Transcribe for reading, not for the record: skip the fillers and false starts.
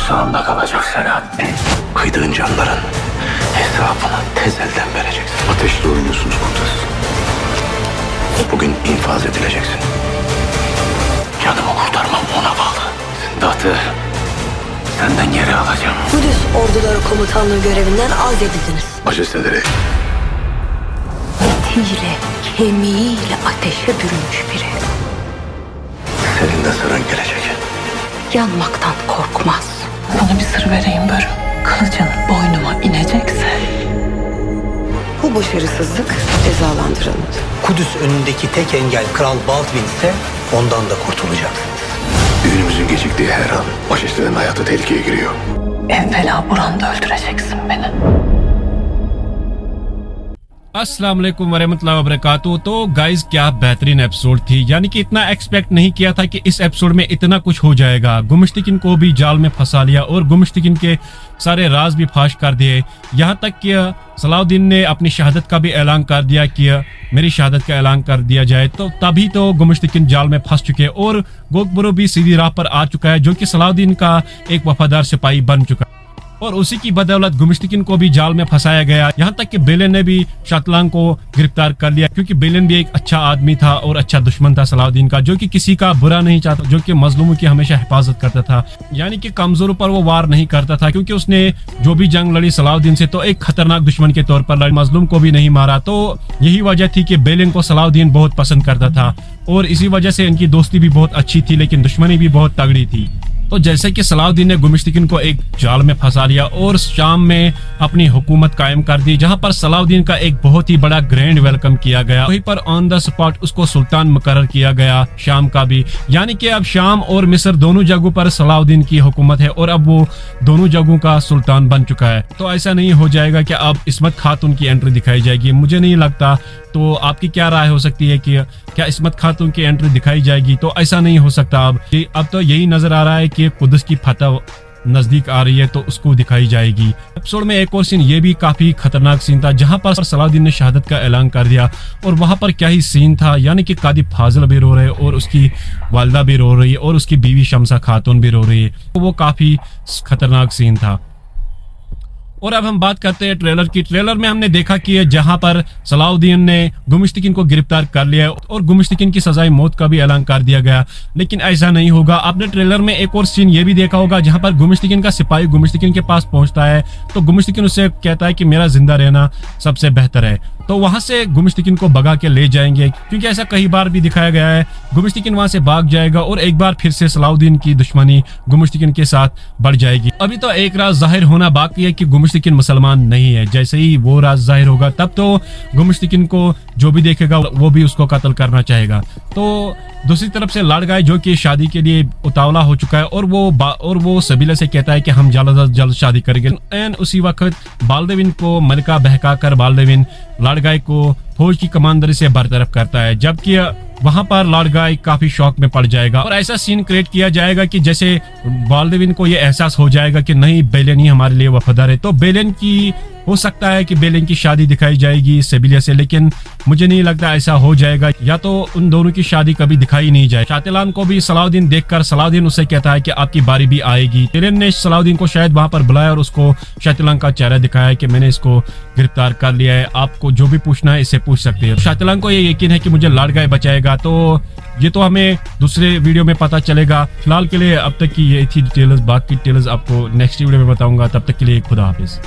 tutsağında kalacak Selahattin. Kıydığın canların hesabını tez elden vereceksin. Ateşle oynuyorsunuz Kudüs. Bugün infaz edileceksin. Canımı kurtarmam ona bağlı. Zindatı senden geri alacağım. Kudüs orduları komutanlığı görevinden azledildiniz. Majesteleri. Etiyle, kemiğiyle ateşe bürünmüş biri. Senin de sıran gelecek. Yanmaktan korkmaz. Sana bir sır vereyim Börü. Kılıcın boynuma inecekse Bu başarısızlık cezalandırılmadı. Kudüs önündeki tek engel Kral Baldwin ise ondan da kurtulacaksınız. Düğünümüzün geciktiği her an majestelerinin hayatı tehlikeye giriyor. evvela buranda öldüreceksin beni. अस्सलाम वालेकुम वरहमतुल्लाहि वबरकातुहू। तो guys क्या बेहतरीन episode थी, यानी कि इतना एक्सपेक्ट नहीं किया था कि इस एपिसोड में इतना कुछ हो जाएगा। गुमिश्तिकिन को भी जाल में फंसा लिया और गुमिश्तिकिन के सारे राज भी फाश कर दिए। यहाँ तक कि सलाउद्दीन ने अपनी शहादत का भी ऐलान कर दिया कि मेरी शहादत का ऐलान कर दिया जाए। तो तभी तो गुमिश्तिकिन जाल में फंस चुके और गोकबरो भी सीधी राह पर आ चुका है, जो कि सलाउद्दीन का एक वफादार सिपाही बन चुका है। और उसी की बदौलत गुमिश्तिकिन को भी जाल में फंसाया गया। यहाँ तक कि बेलेन ने भी शातलान को गिरफ्तार कर लिया, क्योंकि बेलेन भी एक अच्छा आदमी था और अच्छा दुश्मन था सलाउद्दीन का, जो कि किसी का बुरा नहीं चाहता, जो कि मजलूमों की हमेशा हिफाजत करता था। यानी कि कमजोरों पर वो वार नहीं करता था, क्योंकि उसने जो भी जंग लड़ी सलाउद्दीन से तो एक खतरनाक दुश्मन के तौर पर लड़ी, मजलूम को भी नहीं मारा। तो यही वजह थी कि बेलेन को सलाउद्दीन बहुत पसंद करता था और इसी वजह से इनकी दोस्ती भी बहुत अच्छी थी, लेकिन दुश्मनी भी बहुत तगड़ी थी। तो जैसे कि सलाउद्दीन ने गुमिश्तिकिन को एक जाल में फंसा लिया और शाम में अपनी हुकूमत कायम कर दी, जहां पर सलाउद्दीन का एक बहुत ही बड़ा ग्रैंड वेलकम किया गया। वहीं पर ऑन द स्पॉट उसको सुल्तान मुकर्रर किया गया, शाम का भी। यानी कि अब शाम और मिस्र दोनों जगहों पर सलाउद्दीन की हुकूमत है और अब वो दोनों जगहों का सुल्तान बन चुका है। तो ऐसा नहीं हो जाएगा कि अब इस्मत खातून की एंट्री दिखाई जाएगी, मुझे नहीं लगता। तो आपकी क्या राय हो सकती है कि क्या इस्मत खातून की एंट्री दिखाई जाएगी? तो ऐसा नहीं हो सकता। अब तो यही नजर आ रहा है कि कुदस की फतह नजदीक आ रही है, तो उसको दिखाई जाएगी। एपिसोड में एक और सीन ये भी काफी खतरनाक सीन था, जहां पर सलाउद्दीन ने शहादत का ऐलान कर दिया और वहां पर क्या ही सीन था। यानी कि कादी फाजिल भी रो रहे और उसकी वालिदा भी रो रही है और उसकी बीवी शमसा खातून भी रो रही है। तो वो काफी खतरनाक सीन था। और अब हम बात करते हैं ट्रेलर की। ट्रेलर में हमने देखा कि जहां पर सलाउद्दीन ने गुमिश्तिकिन को गिरफ्तार कर लिया और गुमिश्तिकिन की सजाए मौत का भी ऐलान कर दिया गया, लेकिन ऐसा नहीं होगा। आपने ट्रेलर में एक और सीन ये भी देखा होगा, जहां पर गुमिश्तिकिन का सिपाही गुमिश्तिकिन के पास पहुंचता है, तो गुमिश्तिकिन उससे कहता है कि मेरा जिंदा रहना सबसे बेहतर है। तो वहां से गुमिश्तिकिन को भगा के ले जाएंगे, क्योंकि ऐसा कई बार भी दिखाया गया है। गुमिश्तिकिन वहां से भाग जाएगा और एक बार फिर से सलाउद्दीन की दुश्मनी गुमिश्तिकिन के साथ बढ़ जाएगी। अभी तो एक राज जाहिर होना बाकी है कि गुमिश्तिकिन मुसलमान नहीं है। जैसे ही वो राज जाहिर होगा, तब तो गुमिश्तिकिन को जो भी देखेगा वो भी उसको कत्ल करना चाहेगा। तो दूसरी तरफ से लाड़गाय, जो कि शादी के लिए उतावला हो चुका है, और वो सबीला से कहता है कि हम जल्द शादी करेंगे। एंड उसी वक्त बालदेविन को मलिका बहका कर बालदेविन लाड़गाय को फौज की कमांडरी से बरतरफ करता है, जबकि वहां पर लाड़गाय काफी शौक में पड़ जाएगा और ऐसा सीन क्रिएट किया जाएगा कि जैसे बालदेविन को ये एहसास हो जाएगा कि नहीं, बेलेन ही हमारे लिए वफादार है। तो बेलेन की हो सकता है कि बेलेन की शादी दिखाई जाएगी सेबिलिया से, लेकिन मुझे नहीं लगता ऐसा हो जाएगा, या तो उन दोनों की शादी कभी दिखाई नहीं जाए। शातिलान को भी सलाउद्दीन देखकर सलाउद्दीन उससे कहता है कि आपकी बारी भी आएगी। बेलेन ने सलाउद्दीन को शायद वहां पर बुलाया और उसको शातिलान का चेहरा दिखाया कि मैंने इसको गिरफ्तार कर लिया है, आपको जो भी पूछना है इससे पूछ सकते हैं। शातिलान को ये यकीन है कि मुझे लाड़गाय बचाएगा। तो ये तो हमें दूसरे वीडियो में पता चलेगा। फिलहाल के लिए अब तक की ये थी डिटेल्स, बाकी डिटेल्स आपको नेक्स्ट वीडियो में बताऊंगा। तब तक के लिए खुदा हाफिज।